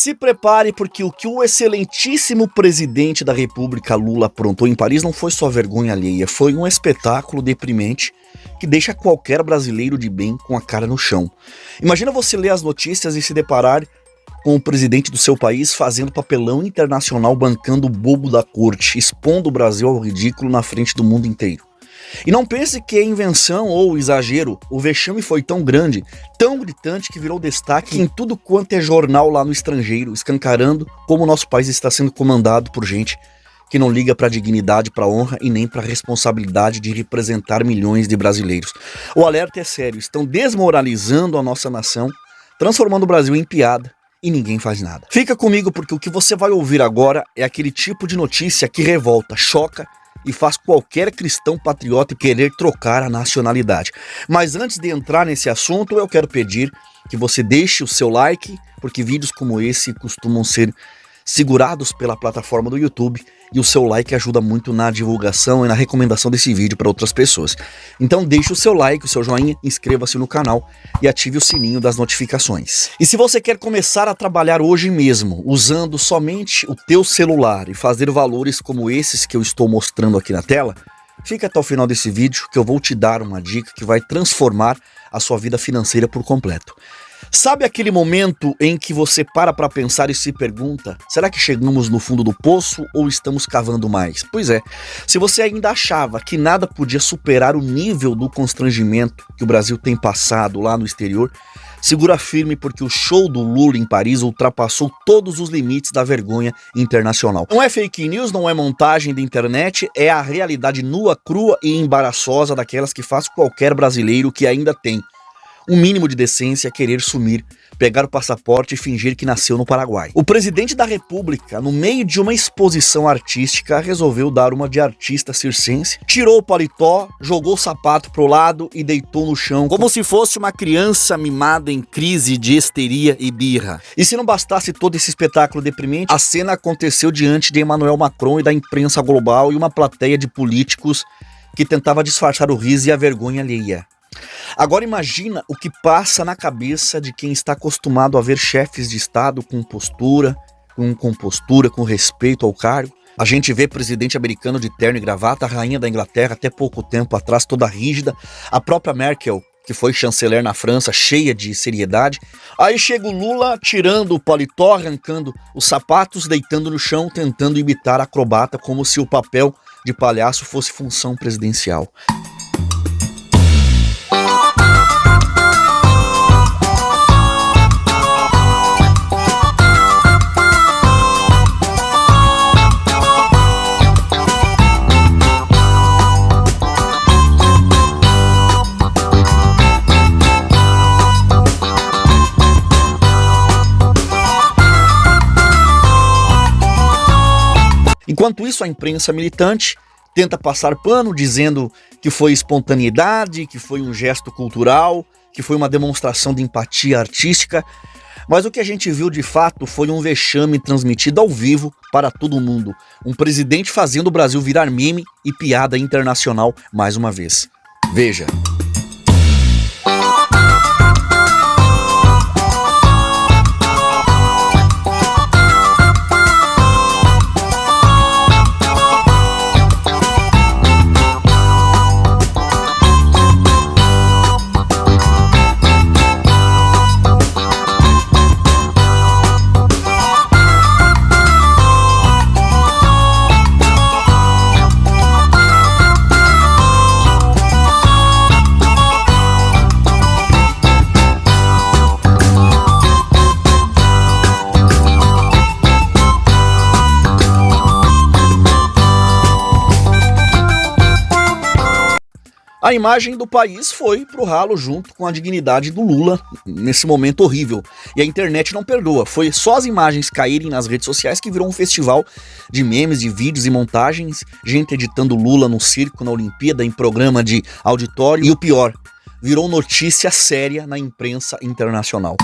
Se prepare, porque o que o excelentíssimo presidente da República Lula aprontou em Paris não foi só vergonha alheia, foi um espetáculo deprimente que deixa qualquer brasileiro de bem com a cara no chão. Imagina você ler as notícias e se deparar com o presidente do seu país fazendo papelão internacional, bancando o bobo da corte, expondo o Brasil ao ridículo na frente do mundo inteiro. E não pense que é invenção ou exagero, o vexame foi tão grande, tão gritante, que virou destaque em tudo quanto é jornal lá no estrangeiro, escancarando como o nosso país está sendo comandado por gente que não liga para a dignidade, para a honra e nem para a responsabilidade de representar milhões de brasileiros. O alerta é sério, estão desmoralizando a nossa nação, transformando o Brasil em piada e ninguém faz nada. Fica comigo, porque o que você vai ouvir agora é aquele tipo de notícia que revolta, choca e faz qualquer cristão patriota querer trocar a nacionalidade. Mas antes de entrar nesse assunto, eu quero pedir que você deixe o seu like, porque vídeos como esse costumam ser segurados pela plataforma do YouTube e o seu like ajuda muito na divulgação e na recomendação desse vídeo para outras pessoas. Então deixe o seu like, o seu joinha, inscreva-se no canal e ative o sininho das notificações. E se você quer começar a trabalhar hoje mesmo, usando somente o teu celular e fazer valores como esses que eu estou mostrando aqui na tela, fica até o final desse vídeo que eu vou te dar uma dica que vai transformar a sua vida financeira por completo. Sabe aquele momento em que você para pensar e se pergunta: será que chegamos no fundo do poço ou estamos cavando mais? Pois é, se você ainda achava que nada podia superar o nível do constrangimento que o Brasil tem passado lá no exterior, segura firme, porque o show do Lula em Paris ultrapassou todos os limites da vergonha internacional. Não é fake news, não é montagem da internet, é a realidade nua, crua e embaraçosa daquelas que faz qualquer brasileiro que ainda tem um mínimo de decência querer sumir, pegar o passaporte e fingir que nasceu no Paraguai. O presidente da República, no meio de uma exposição artística, resolveu dar uma de artista circense, tirou o paletó, jogou o sapato pro lado e deitou no chão como se fosse uma criança mimada em crise de histeria e birra. E se não bastasse todo esse espetáculo deprimente, a cena aconteceu diante de Emmanuel Macron e da imprensa global e uma plateia de políticos que tentava disfarçar o riso e a vergonha alheia. Agora imagina o que passa na cabeça de quem está acostumado a ver chefes de Estado com postura, com compostura, com respeito ao cargo. A gente vê presidente americano de terno e gravata, a rainha da Inglaterra até pouco tempo atrás toda rígida, a própria Merkel, que foi chanceler na França, cheia de seriedade. Aí chega o Lula tirando o paletó, arrancando os sapatos, deitando no chão, tentando imitar a acrobata como se o papel de palhaço fosse função presidencial. Enquanto isso, a imprensa militante tenta passar pano, dizendo que foi espontaneidade, que foi um gesto cultural, que foi uma demonstração de empatia artística. Mas o que a gente viu de fato foi um vexame transmitido ao vivo para todo mundo. Um presidente fazendo o Brasil virar meme e piada internacional mais uma vez. Veja. A imagem do país foi pro ralo junto com a dignidade do Lula nesse momento horrível. E a internet não perdoa. Foi só as imagens caírem nas redes sociais que virou um festival de memes, de vídeos e montagens. Gente editando Lula no circo, na Olimpíada, em programa de auditório. E o pior, virou notícia séria na imprensa internacional.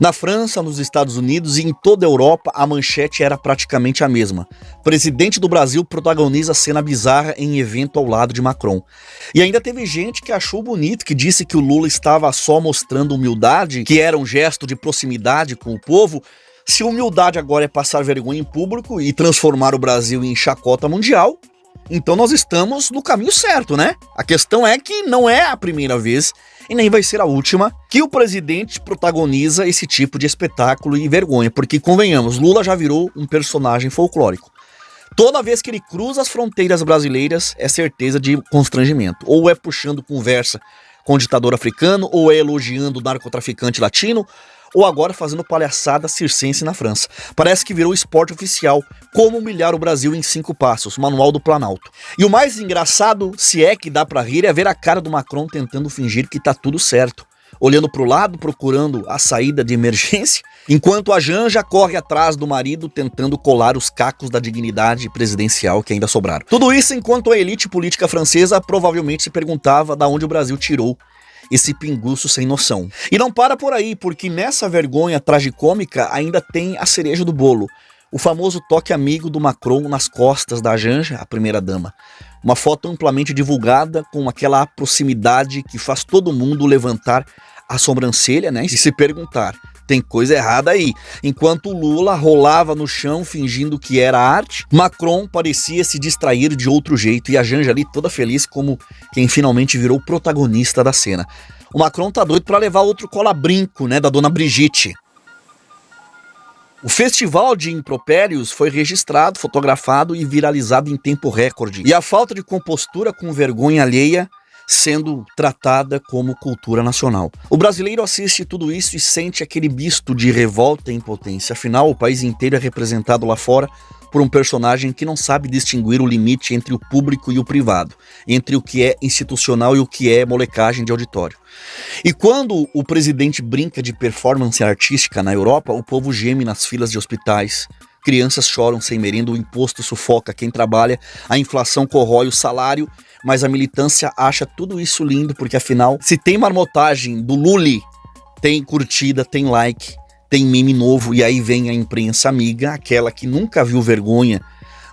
Na França, nos Estados Unidos e em toda a Europa, a manchete era praticamente a mesma. Presidente do Brasil protagoniza cena bizarra em evento ao lado de Macron. E ainda teve gente que achou bonito, que disse que o Lula estava só mostrando humildade, que era um gesto de proximidade com o povo. Se humildade agora é passar vergonha em público e transformar o Brasil em chacota mundial, então nós estamos no caminho certo, né? A questão é que não é a primeira vez e nem vai ser a última que o presidente protagoniza esse tipo de espetáculo e vergonha, porque, convenhamos, Lula já virou um personagem folclórico. Toda vez que ele cruza as fronteiras brasileiras, é certeza de constrangimento. Ou é puxando conversa com o ditador africano, ou é elogiando o narcotraficante latino, ou agora fazendo palhaçada circense na França. Parece que virou esporte oficial, como humilhar o Brasil em 5 passos, Manual do Planalto. E o mais engraçado, se é que dá pra rir, é ver a cara do Macron tentando fingir que tá tudo certo, olhando pro lado, procurando a saída de emergência, enquanto a Janja corre atrás do marido tentando colar os cacos da dignidade presidencial que ainda sobraram. Tudo isso enquanto a elite política francesa provavelmente se perguntava de onde o Brasil tirou esse pinguço sem noção. E não para por aí, porque nessa vergonha tragicômica ainda tem a cereja do bolo. O famoso toque amigo do Macron nas costas da Janja, a primeira-dama. Uma foto amplamente divulgada com aquela proximidade que faz todo mundo levantar a sobrancelha, né? E se perguntar, tem coisa errada aí. Enquanto o Lula rolava no chão fingindo que era arte, Macron parecia se distrair de outro jeito e a Janja ali toda feliz como quem finalmente virou protagonista da cena. O Macron tá doido pra levar outro cola-brinco, né, da dona Brigitte. O festival de impropérios foi registrado, fotografado e viralizado em tempo recorde. E a falta de compostura com vergonha alheia sendo tratada como cultura nacional. O brasileiro assiste tudo isso e sente aquele misto de revolta e impotência. Afinal, o país inteiro é representado lá fora por um personagem que não sabe distinguir o limite entre o público e o privado, entre o que é institucional e o que é molecagem de auditório. E quando o presidente brinca de performance artística na Europa, o povo geme nas filas de hospitais, crianças choram sem merenda, o imposto sufoca quem trabalha, a inflação corrói o salário, mas a militância acha tudo isso lindo, porque afinal, se tem marmotagem do Lully, tem curtida, tem like, tem meme novo, e aí vem a imprensa amiga, aquela que nunca viu vergonha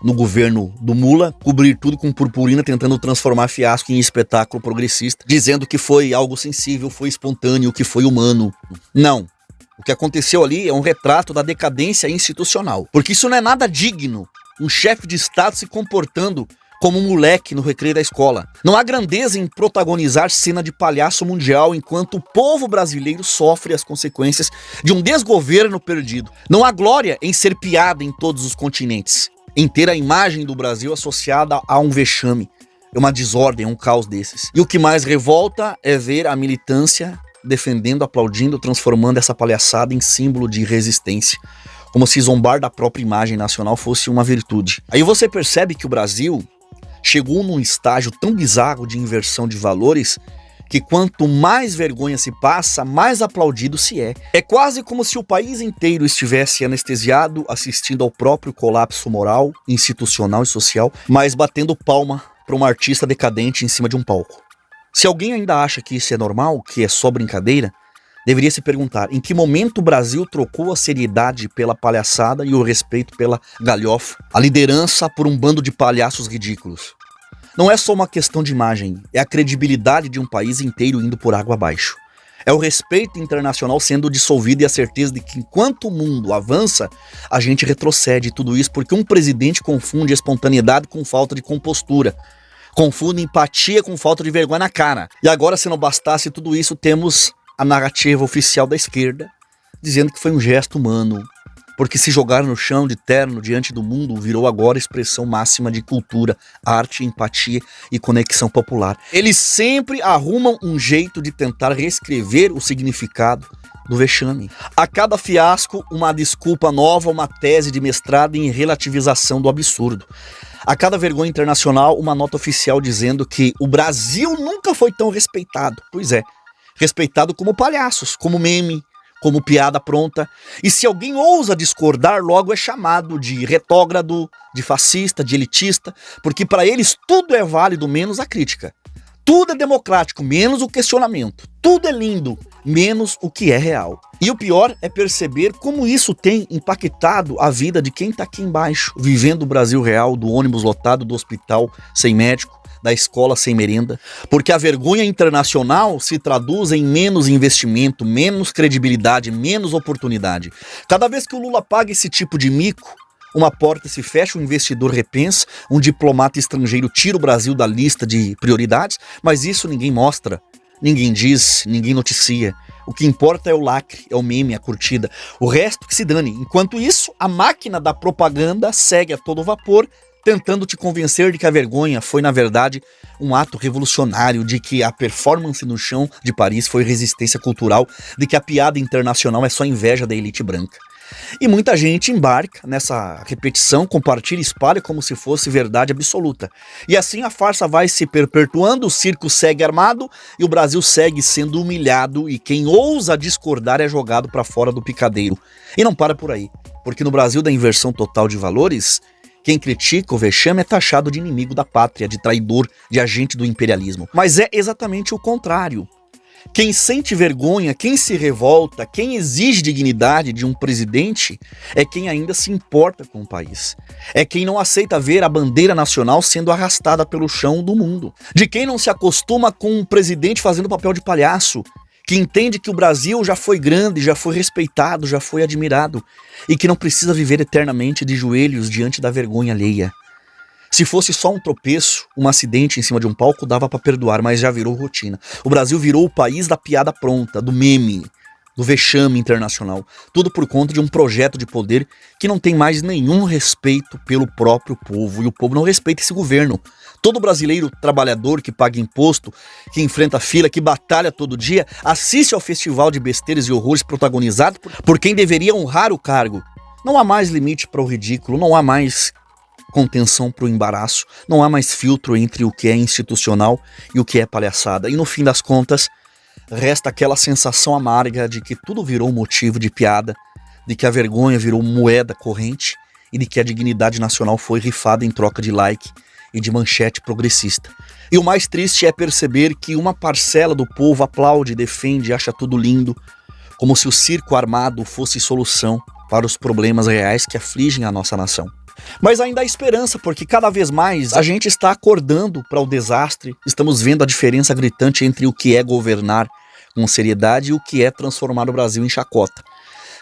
no governo do Mula, cobrir tudo com purpurina, tentando transformar fiasco em espetáculo progressista, dizendo que foi algo sensível, foi espontâneo, que foi humano. Não. O que aconteceu ali é um retrato da decadência institucional, porque isso não é nada digno, um chefe de Estado se comportando como um moleque no recreio da escola. Não há grandeza em protagonizar cena de palhaço mundial enquanto o povo brasileiro sofre as consequências de um desgoverno perdido. Não há glória em ser piada em todos os continentes, em ter a imagem do Brasil associada a um vexame, uma desordem, um caos desses. E o que mais revolta é ver a militância defendendo, aplaudindo, transformando essa palhaçada em símbolo de resistência, como se zombar da própria imagem nacional fosse uma virtude. Aí você percebe que o Brasil chegou num estágio tão bizarro de inversão de valores que quanto mais vergonha se passa, mais aplaudido se é. É quase como se o país inteiro estivesse anestesiado, assistindo ao próprio colapso moral, institucional e social, mas batendo palma para um artista decadente em cima de um palco. Se alguém ainda acha que isso é normal, que é só brincadeira, deveria se perguntar em que momento o Brasil trocou a seriedade pela palhaçada e o respeito pela galhofa, a liderança por um bando de palhaços ridículos. Não é só uma questão de imagem, é a credibilidade de um país inteiro indo por água abaixo. É o respeito internacional sendo dissolvido e a certeza de que enquanto o mundo avança, a gente retrocede, tudo isso porque um presidente confunde espontaneidade com falta de compostura. Confunde empatia com falta de vergonha na cara. E agora, se não bastasse tudo isso, temos a narrativa oficial da esquerda dizendo que foi um gesto humano, porque se jogar no chão de terno diante do mundo virou agora expressão máxima de cultura, arte, empatia e conexão popular. Eles sempre arrumam um jeito de tentar reescrever o significado do vexame. A cada fiasco, uma desculpa nova, uma tese de mestrado em relativização do absurdo. A cada vergonha internacional, uma nota oficial dizendo que o Brasil nunca foi tão respeitado. Pois é, respeitado como palhaços, como meme, como piada pronta. E se alguém ousa discordar, logo é chamado de retógrado, de fascista, de elitista, porque para eles tudo é válido menos a crítica. Tudo é democrático, menos o questionamento. Tudo é lindo, menos o que é real. E o pior é perceber como isso tem impactado a vida de quem tá aqui embaixo, vivendo o Brasil real, do ônibus lotado, do hospital sem médico, da escola sem merenda. Porque a vergonha internacional se traduz em menos investimento, menos credibilidade, menos oportunidade. Cada vez que o Lula paga esse tipo de mico, uma porta se fecha, um investidor repensa, um diplomata estrangeiro tira o Brasil da lista de prioridades, mas isso ninguém mostra, ninguém diz, ninguém noticia. O que importa é o lacre, é o meme, a curtida. O resto que se dane. Enquanto isso, a máquina da propaganda segue a todo vapor, tentando te convencer de que a vergonha foi, na verdade, um ato revolucionário, de que a performance no chão de Paris foi resistência cultural, de que a piada internacional é só inveja da elite branca. E muita gente embarca nessa repetição, compartilha e espalha como se fosse verdade absoluta. E assim a farsa vai se perpetuando, o circo segue armado e o Brasil segue sendo humilhado, e quem ousa discordar é jogado para fora do picadeiro. E não para por aí, porque no Brasil da inversão total de valores, quem critica o vexame é taxado de inimigo da pátria, de traidor, de agente do imperialismo. Mas é exatamente o contrário. Quem sente vergonha, quem se revolta, quem exige dignidade de um presidente é quem ainda se importa com o país. É quem não aceita ver a bandeira nacional sendo arrastada pelo chão do mundo. De quem não se acostuma com um presidente fazendo papel de palhaço. Que entende que o Brasil já foi grande, já foi respeitado, já foi admirado. E que não precisa viver eternamente de joelhos diante da vergonha alheia. Se fosse só um tropeço, um acidente em cima de um palco, dava pra perdoar, mas já virou rotina. O Brasil virou o país da piada pronta, do meme, do vexame internacional. Tudo por conta de um projeto de poder que não tem mais nenhum respeito pelo próprio povo. E o povo não respeita esse governo. Todo brasileiro trabalhador que paga imposto, que enfrenta fila, que batalha todo dia, assiste ao festival de besteiras e horrores protagonizado por quem deveria honrar o cargo. Não há mais limite para o ridículo, não há mais contenção para o embaraço, não há mais filtro entre o que é institucional e o que é palhaçada. E no fim das contas, resta aquela sensação amarga de que tudo virou motivo de piada, de que a vergonha virou moeda corrente e de que a dignidade nacional foi rifada em troca de like e de manchete progressista. E o mais triste é perceber que uma parcela do povo aplaude, defende, acha tudo lindo, como se o circo armado fosse solução para os problemas reais que afligem a nossa nação. Mas ainda há esperança, porque cada vez mais a gente está acordando para o desastre, estamos vendo a diferença gritante entre o que é governar com seriedade e o que é transformar o Brasil em chacota.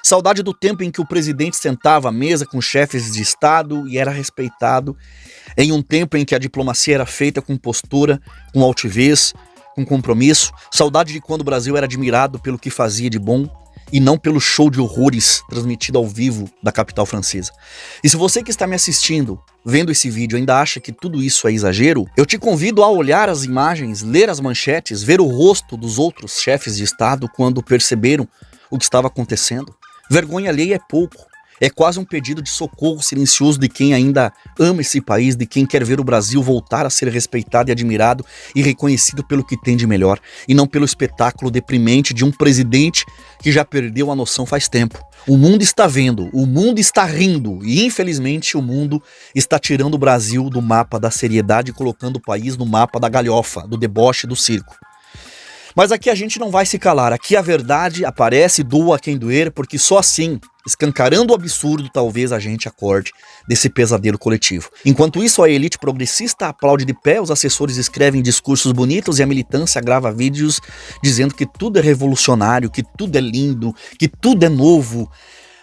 Saudade do tempo em que o presidente sentava à mesa com chefes de Estado e era respeitado, em um tempo em que a diplomacia era feita com postura, com altivez, com compromisso. Saudade de quando o Brasil era admirado pelo que fazia de bom e não pelo show de horrores transmitido ao vivo da capital francesa. E se você que está me assistindo, vendo esse vídeo, ainda acha que tudo isso é exagero, eu te convido a olhar as imagens, ler as manchetes, ver o rosto dos outros chefes de Estado quando perceberam o que estava acontecendo. Vergonha alheia é pouco. É quase um pedido de socorro silencioso de quem ainda ama esse país, de quem quer ver o Brasil voltar a ser respeitado e admirado e reconhecido pelo que tem de melhor, e não pelo espetáculo deprimente de um presidente que já perdeu a noção faz tempo. O mundo está vendo, o mundo está rindo, e infelizmente o mundo está tirando o Brasil do mapa da seriedade e colocando o país no mapa da galhofa, do deboche, do circo. Mas aqui a gente não vai se calar, aqui a verdade aparece, doa quem doer, porque só assim, escancarando o absurdo, talvez a gente acorde desse pesadelo coletivo. Enquanto isso, a elite progressista aplaude de pé, os assessores escrevem discursos bonitos e a militância grava vídeos dizendo que tudo é revolucionário, que tudo é lindo, que tudo é novo.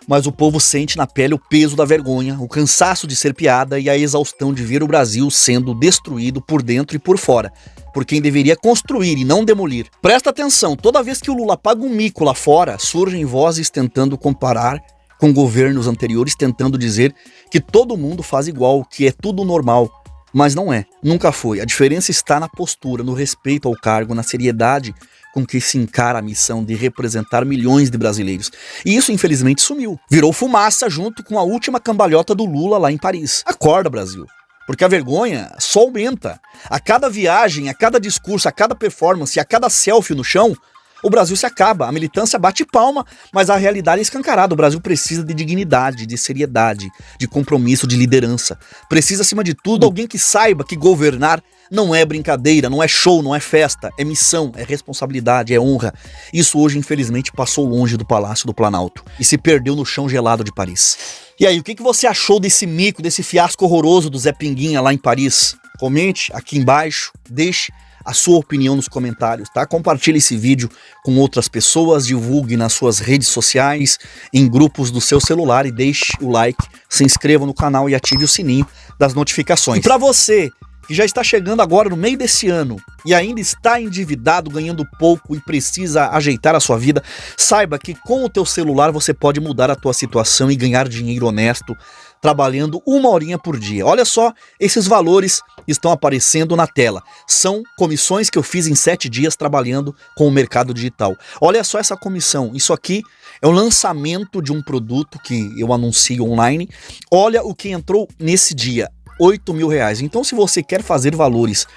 Mas o povo sente na pele o peso da vergonha, o cansaço de ser piada e a exaustão de ver o Brasil sendo destruído por dentro e por fora, por quem deveria construir e não demolir. Presta atenção, toda vez que o Lula paga um mico lá fora, surgem vozes tentando comparar com governos anteriores, tentando dizer que todo mundo faz igual, que é tudo normal. Mas não é, nunca foi. A diferença está na postura, no respeito ao cargo, na seriedade com que se encara a missão de representar milhões de brasileiros. E isso, infelizmente, sumiu. Virou fumaça junto com a última cambalhota do Lula lá em Paris. Acorda, Brasil. Porque a vergonha só aumenta. A cada viagem, a cada discurso, a cada performance, a cada selfie no chão, o Brasil se acaba. A militância bate palma, mas a realidade é escancarada. O Brasil precisa de dignidade, de seriedade, de compromisso, de liderança. Precisa, acima de tudo, alguém que saiba que governar não é brincadeira, não é show, não é festa, é missão, é responsabilidade, é honra. Isso hoje, infelizmente, passou longe do Palácio do Planalto e se perdeu no chão gelado de Paris. E aí, o que você achou desse mico, desse fiasco horroroso do Zé Pinguinha lá em Paris? Comente aqui embaixo, deixe a sua opinião nos comentários, tá? Compartilhe esse vídeo com outras pessoas, divulgue nas suas redes sociais, em grupos do seu celular e deixe o like, se inscreva no canal e ative o sininho das notificações. E para você que já está chegando agora no meio desse ano e ainda está endividado, ganhando pouco e precisa ajeitar a sua vida, saiba que com o teu celular você pode mudar a tua situação e ganhar dinheiro honesto, trabalhando 1 horinha por dia. Olha só, esses valores estão aparecendo na tela. São comissões que eu fiz em 7 dias trabalhando com o mercado digital. Olha só essa comissão. Isso aqui é o lançamento de um produto que eu anuncio online. Olha o que entrou nesse dia. R$8.000. Então, se você quer fazer valores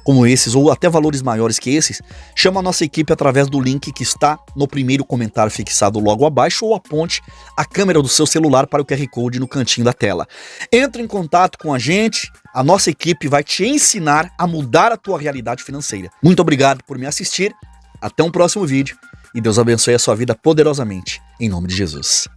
como esses, ou até valores maiores que esses, chama a nossa equipe através do link que está no primeiro comentário fixado logo abaixo, ou aponte a câmera do seu celular para o QR Code no cantinho da tela. Entre em contato com a gente, a nossa equipe vai te ensinar a mudar a tua realidade financeira. Muito obrigado por me assistir, até um próximo vídeo, e Deus abençoe a sua vida poderosamente, em nome de Jesus.